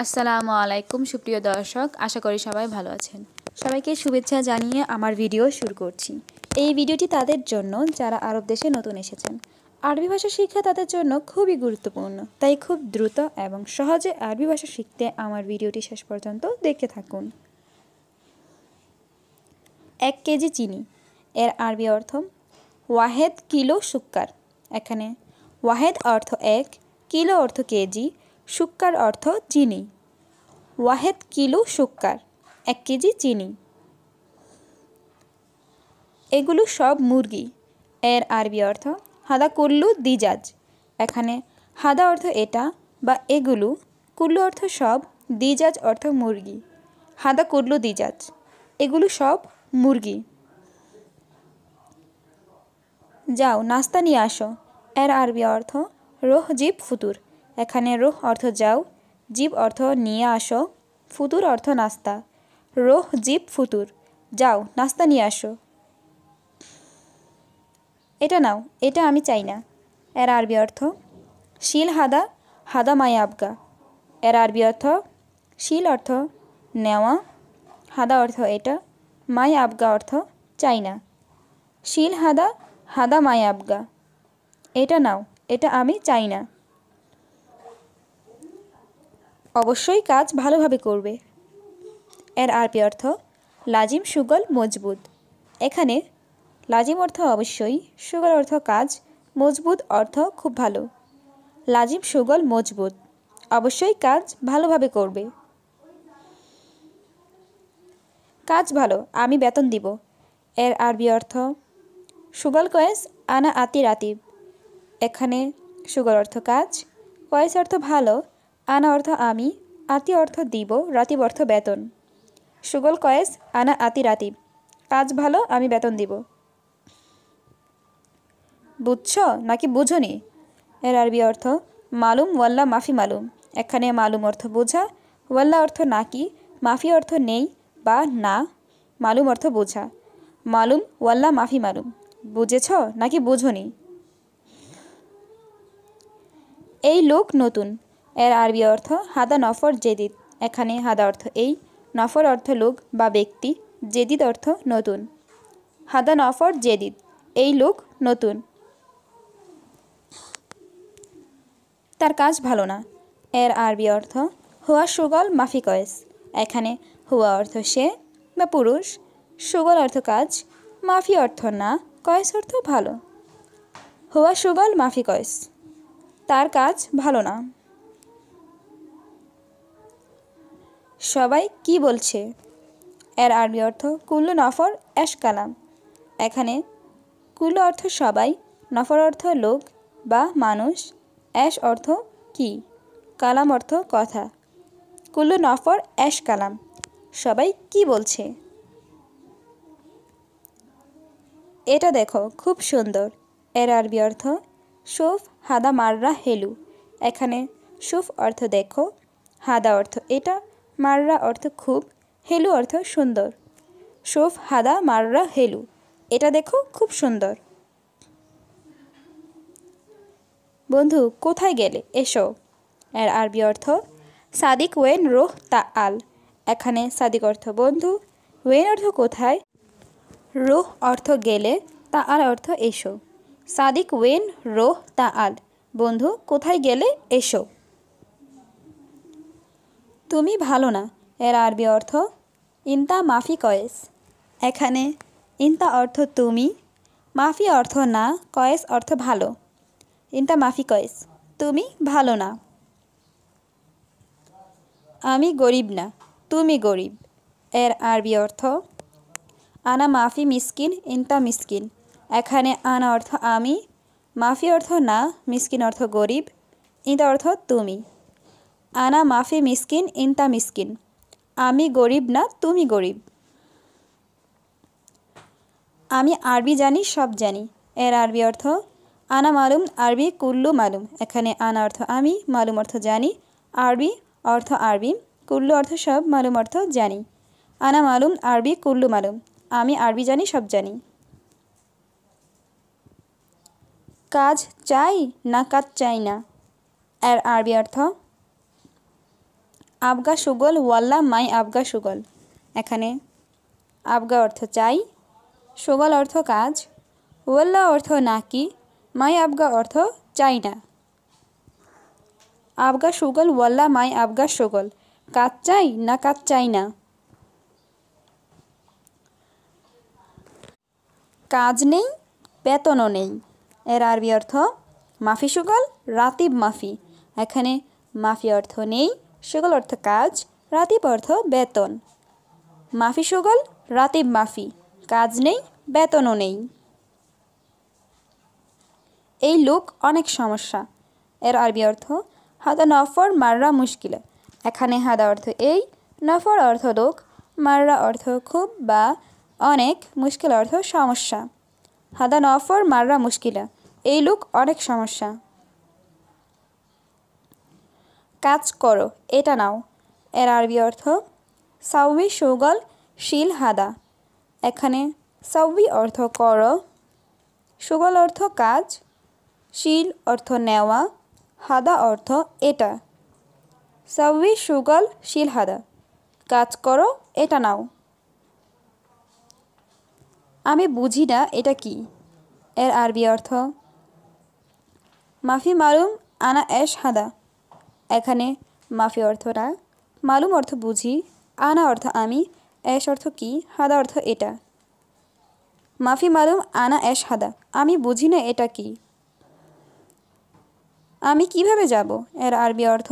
আসসালামু আলাইকুম সুপ্রিয় দর্শক, আশা করি সবাই ভালো আছেন। সবাইকে শুভেচ্ছা জানিয়ে আমার ভিডিও শুরু করছি। এই ভিডিওটি তাদের জন্য যারা আরব দেশে নতুন এসেছেন। আরবি ভাষা শিক্ষা তাদের জন্য খুবই গুরুত্বপূর্ণ, তাই খুব দ্রুত এবং সহজে আরবি ভাষা শিখতে আমার ভিডিওটি শেষ পর্যন্ত দেখতে থাকুন। 1 কেজি চিনি এর আরবি অর্থ ওয়াহেদ কিলো সুক্কার। এখানে ওয়াহেদ অর্থ 1, কিলো অর্থ কেজি, সুক্কার অর্থ চিনি। ওয়াহেদ কিলো সুক্কার, 1 কেজি চিনি। এগুলো সব মুরগি এর আরবি অর্থ হাদা কুল্লু দিজাজ। এখানে হাদা অর্থ এটা বা এগুলো, কুল্লু অর্থ সব, দিজাজ অর্থ মুরগি। হাদা কুল্লু দিজাজ, এগুলো সব মুরগি। যাও নাস্তা নিয়ে আসো এর আরবি অর্থ রোহ জিব ফুতুর। এখানে রোহ অর্থ যাও, জিব অর্থ নিয়ে আসো, ফুতুর অর্থ নাস্তা। রোহ জিব ফুতুর, যাও নাস্তা নিয়ে আসো। এটা নাও, এটা আমি চাই না এর আরবি অর্থ শিল হাদা, হাদা মাই আবগা। এর আরবি অর্থ শিল অর্থ নেওয়া, হাদা অর্থ এটা, মাই আবগা অর্থ চাই না। শিল হাদা, হাদা মাই আবগা, এটা নাও, এটা আমি চাই না। অবশ্যই কাজ ভালোভাবে করবে এর আরবি অর্থ লাজিম সুগল মজবুত। এখানে লাজিম অর্থ অবশ্যই, সুগল অর্থ কাজ, মজবুত অর্থ খুব ভালো। লাজিম সুগল মজবুত, অবশ্যই কাজ ভালোভাবে করবে। কাজ ভালো, আমি বেতন দিব এর আরবি অর্থ সুগল কয়েস আনা আতি রাতিব। এখানে সুগল অর্থ কাজ, কয়েস অর্থ ভালো, আনা অর্থ আমি, আতি অর্থ দিব, রাতিব অর্থ বেতন। সুগল কয়েস আনা আতি রাতিব, কাজ ভালো, আমি বেতন দিব। বুঝছ নাকি বুঝনি এর আরবি অর্থ মালুম ওয়াল্লা মাফি মালুম। এখানে মালুম অর্থ বোঝা, ওয়াল্লা অর্থ নাকি, মাফি অর্থ নেই বা না, মালুম অর্থ বোঝা। মালুম ওয়াল্লা মাফি মালুম, বুঝেছ নাকি বুঝনি। এই লোক নতুন এর আরবি অর্থ হাদা নফর জেদিদ। এখানে হাদা অর্থ এই, নফর অর্থ লোক বা ব্যক্তি, জেদিদ অর্থ নতুন। হাদা নফর জেদিদ, এই লোক নতুন। তার কাজ ভালো না এর আরবি অর্থ হুয়া সুগল মাফি কয়েস। এখানে হুয়া অর্থ সে বা পুরুষ, সুগল অর্থ কাজ, মাফি অর্থ না, কয়েস অর্থ ভালো। হুয়া সুগল মাফি কয়েস, তার কাজ ভালো না। সবাই কি বলছে এর আরবি অর্থ কুল্লু নফর এশ কালাম। এখানে কুল্লু অর্থ সবাই, নফর অর্থ লোক বা মানুষ, এশ অর্থ কি, কালাম অর্থ কথা। কুল্লু নফর এশ কালাম, সবাই কি বলছে। এটা দেখো খুব সুন্দর এর আরবি অর্থ সুফ হাদা মাররা হেলু। এখানে সুফ অর্থ দেখো, হাদা অর্থ এটা, মাররা অর্থ খুব, হেলু অর্থ সুন্দর। সুফ হাদা মাররা হেলু, এটা দেখো খুব সুন্দর। বন্ধু কোথায় গেলে, এসো এর আরবি অর্থ সাদিক ওয়েন রোহ তা আল। এখানে সাদিক অর্থ বন্ধু, ওয়েন অর্থ কোথায়, রোহ অর্থ গেলে, তা আল অর্থ এসো। সাদিক ওয়েন রোহ তা আল, বন্ধু কোথায় গেলে এসো। তুমি ভালো না এর আরবি অর্থ ইনতা মাফি কয়েস। এখানে ইনতা অর্থ তুমি, মাফি অর্থ না, কয়েস অর্থ ভালো। ইনতা মাফি কয়েস, তুমি ভালো না। আমি গরিব না, তুমি গরিব এর আরবি অর্থ আনা মাফি মিসকিন ইনতা মিসকিন। এখানে আনা অর্থ আমি, মাফি অর্থ না, মিসকিন অর্থ গরিব, ইনতা অর্থ তুমি। আনা মাফি মিসকিন ইনতা মিসকিন, আমি গরিব না, তুমি গরিব। আমি আরবি জানি, সব জানি এর আরবি অর্থ আনা মালুম আরবি কুল্লু মালুম। এখানে আনা অর্থ আমি, মালুম অর্থ জানি, আরবি অর্থ আরবি, কুল্লু অর্থ সব, মালুম অর্থ জানি। আনা মালুম আরবি কুল্লু মালুম, আমি আরবি জানি, সব জানি। কাজ চাই না কাজ চাই না এর আরবি অর্থ আবগা সুগল ওয়াল্লা মাই আবগা সুগল। এখানে আবগা অর্থ চাই, সুগল অর্থ কাজ, ওয়াল্লা অর্থ নাকি, মাই আবগা অর্থ চাই না। আবগা সুগল ওয়াল্লা মাই আবগা সুগল, কাজ চাই না কাজ চাই না। কাজ নেই বেতনও নেই। এর আরবি অর্থ মাফি সুগল রাতিব মাফি। এখানে মাফি অর্থ নেই, সুগল অর্থ কাজ, রাতিব অর্থ বেতন। মাফি সুগল রাতিব মাফি, কাজ নেই বেতনও নেই। এই লোক অনেক সমস্যা। এর আরবি অর্থ হাদা নফর মাররা মুশকিলা। এখানে হাদা অর্থ এই, নফর অর্থ লোক, মাররা অর্থ খুব বা অনেক, মুশকিল অর্থ সমস্যা। হাদা নফর মাররা মুশকিলা, এই লোক অনেক সমস্যা। কাজ করো এটা নাও। এর আরবি অর্থ সাউবি সুগল শিল হাদা। এখানে সাউবি অর্থ করো, সুগল অর্থ কাজ, শিল অর্থ নেওয়া, হাদা অর্থ এটা। সাউবি সুগল শিল হাদা, কাজ করো এটা নাও। আমি বুঝি না এটা কি। এর আরবি অর্থ মাফি মালুম আনা এশ হাদা। এখানে মাফি অর্থ না, মালুম অর্থ বুঝি, আনা অর্থ আমি, এশ অর্থ কি, হাদা অর্থ এটা। মাফি মালুম আনা এশ হাদা, আমি বুঝি না এটা কি। আমি কিভাবে যাব। এর আরবি অর্থ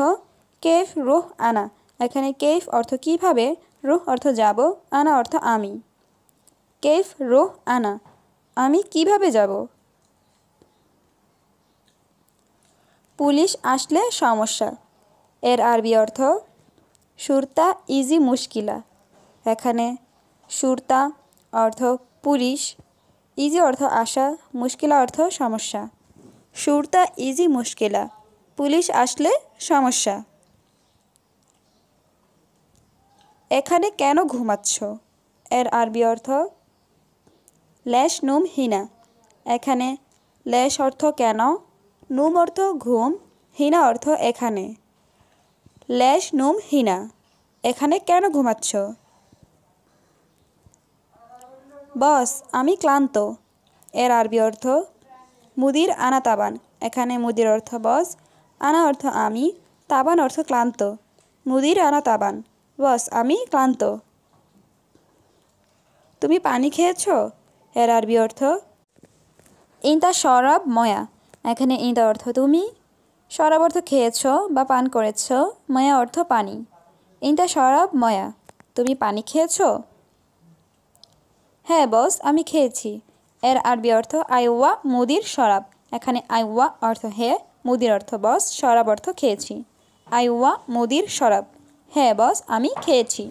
কেফ রুহ আনা। এখানে কেফ অর্থ কিভাবে, রুহ অর্থ যাব, আনা অর্থ আমি। কেফ রুহ আনা, আমি কিভাবে যাব। পুলিশ আসলে সমস্যা। এর আরবি অর্থ সুরতা ইজি মুশকিলা। এখানে সুরতা অর্থ পুলিশ, ইজি অর্থ আসা, মুশকিলা অর্থ সমস্যা। সুরতা ইজি মুশকিলা, পুলিশ আসলে সমস্যা। এখানে কেন ঘুমাচ্ছ। এর আরবি অর্থ লেশ নুম হিনা। এখানে লেশ অর্থ কেন, নুম অর্থ ঘুম, হিনা অর্থ এখানে। লেশ নুম হিনা, এখানে কেন ঘুমাচ্ছ। বস আমি ক্লান্ত। এর আরবি অর্থ মুদির আনা তাবান। এখানে মুদির অর্থ বস, আনা অর্থ আমি, তাবান অর্থ ক্লান্ত। মুদির আনা তাবান, বস আমি ক্লান্ত। তুমি পানি খেয়েছ। এর আরবি অর্থ ইনতা শরাব ময়া। এখানে ইনতা অর্থ তুমি, শরাব অর্থ খেয়েছ বা পান করেছ, ময়া অর্থ পানি। ইনতা শরাব ময়া, তুমি পানি খেয়েছ। হ্যাঁ বস আমি খেয়েছি। এর আরবি অর্থ আইওয়া মুদির শরাব। এখানে আইওয়া অর্থ হে, মুদির অর্থ বস, শরাব অর্থ খেয়েছি। আইওয়া মুদির শরাব, হ্যাঁ বস আমি খেয়েছি।